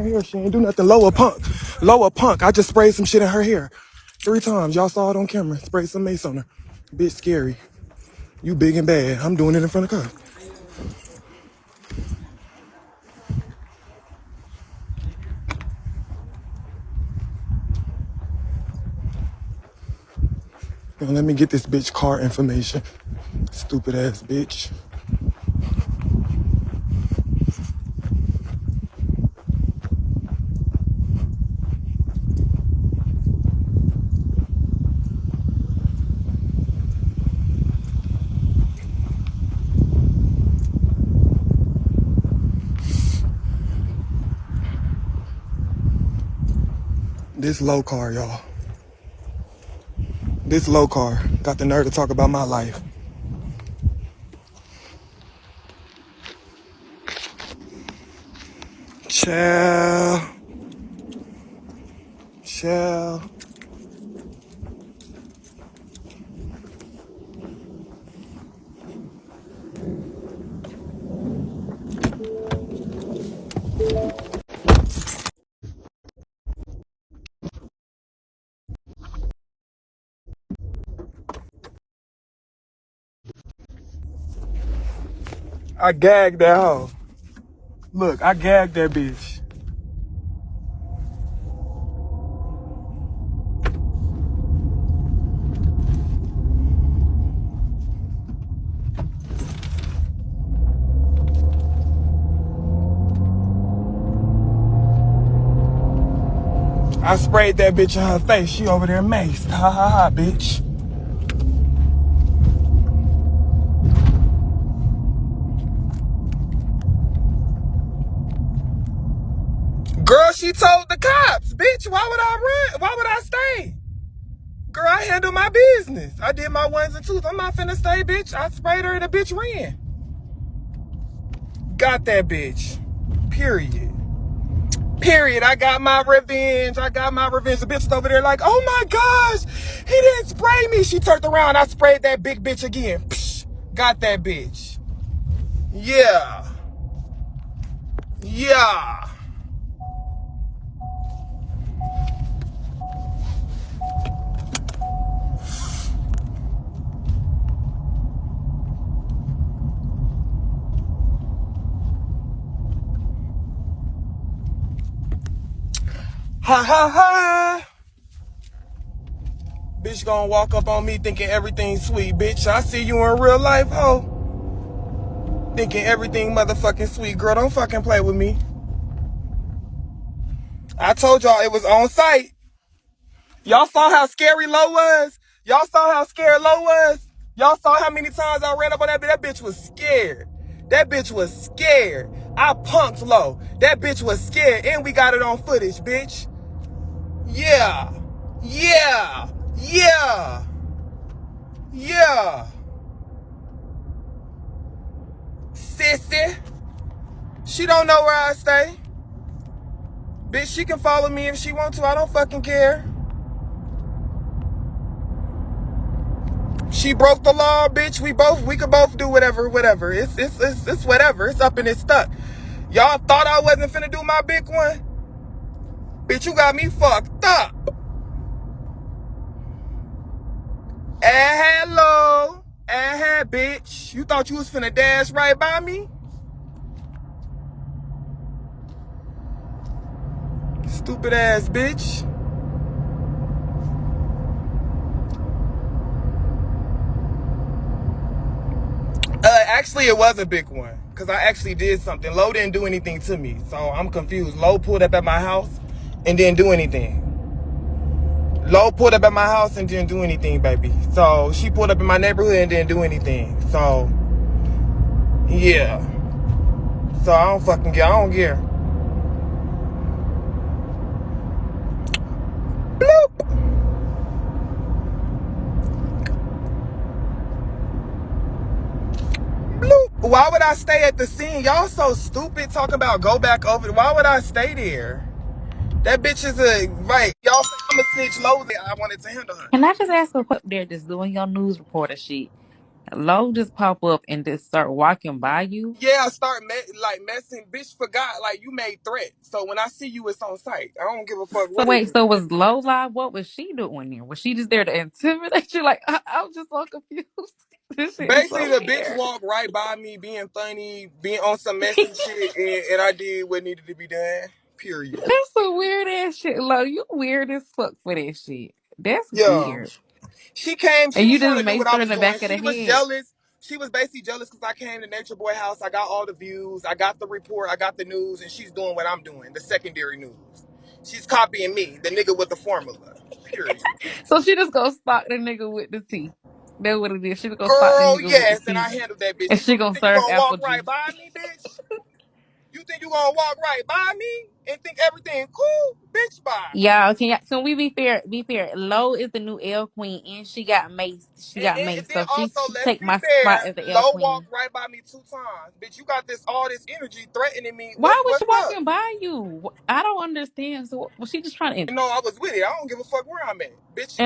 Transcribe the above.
hair. She ain't do nothing. Lower punk. Lower punk. I just sprayed some shit in her hair 3 times. Y'all saw it on camera. Sprayed some mace on her. Bitch scary. You big and bad. I'm doing it in front of her. And let me get this bitch car information. Stupid ass bitch. This low car, y'all. This low car got the nerve to talk about my life. Chill. Chill. I gagged that hoe. Look, I gagged that bitch. I sprayed that bitch in her face. She over there maced. Ha ha ha, bitch. Girl, she told the cops. Bitch, why would I run? Why would I stay? Girl, I handle my business. I did my ones and twos. I'm not finna stay, bitch. I sprayed her and the bitch ran. Got that bitch. Period. Period. I got my revenge. I got my revenge. The bitch was over there like, oh my gosh, he didn't spray me. She turned around. I sprayed that big bitch again. Psh, got that bitch. Yeah. Yeah. Ha ha ha. Bitch gonna walk up on me thinking everything's sweet. Bitch, I see you in real life, ho. Thinking everything motherfucking sweet. Girl, don't fucking play with me. I told y'all it was on site. Y'all saw how scary Low was? Y'all saw how scared Low was? Y'all saw how many times I ran up on that bitch? That bitch was scared. That bitch was scared. I punked Low. That bitch was scared. And we got it on footage, bitch. Yeah. Yeah. Yeah. Yeah. Sissy. She don't know where I stay. Bitch, she can follow me if she wants to. I don't fucking care. She broke the law, bitch. We could both do whatever. It's whatever. It's up and it's stuck. Y'all thought I wasn't finna do my big one? Bitch, you got me fucked up. Hello. Bitch. You thought you was finna dash right by me? Stupid ass bitch. Actually, it was a big one. Because I actually did something. Lo didn't do anything to me. So I'm confused. Lo pulled up at my house and didn't do anything. Lo pulled up at my house and didn't do anything, baby. So she pulled up in my neighborhood and didn't do anything. So, yeah. So I don't fucking care. I don't care. Bloop. Bloop. Why would I stay at the scene? Y'all so stupid talking about go back over. Why would I stay there? That bitch is a, right. Y'all think I'm a snitch low there. I wanted to handle her. Can I just ask a question? They're just doing your news reporter shit. Lo just pop up and just start walking by you. Yeah, start like messing. Bitch forgot like you made threats. So when I see you, it's on site. I don't give a fuck So what it wait, is. so was Lo live? What was she doing there? Was she just there to intimidate you? Like I'm just so confused. This shit is Basically, so the bitch weird. walked right by me, being funny, being on some messy shit, and I did what needed to be done. Period. That's some weird ass shit, Lo. You weird as fuck for that shit. That's Yeah. weird. She came, she And was you trying just to do what maced I her in was the doing. back of the She was head. jealous. She was basically jealous because I came to Nature Boy house. I got all the views. I got the report. I got the news. And she's doing what I'm doing, the secondary news. She's copying me, the nigga with the formula. Period. So she just gonna stalk the nigga with the tea. That's what it is. She just gonna stalk the Girl, nigga with the yes. And I tea. handled that bitch. And You she really gonna think you serve gonna apple walk right juice. by me, bitch? You think you gonna walk right by me and think everything cool? Bitch, bye. Can we be fair? Be fair. Lo is the new L Queen and she got maced. She got And maced. then So also, she let's take be my fair. spot as the L Low Queen. walked right by me 2 times. Bitch, you got all this energy threatening me. Why was she What's up? walking by you? I don't understand. So was she just trying to No, I was with it. I don't give a fuck where I'm at. Bitch,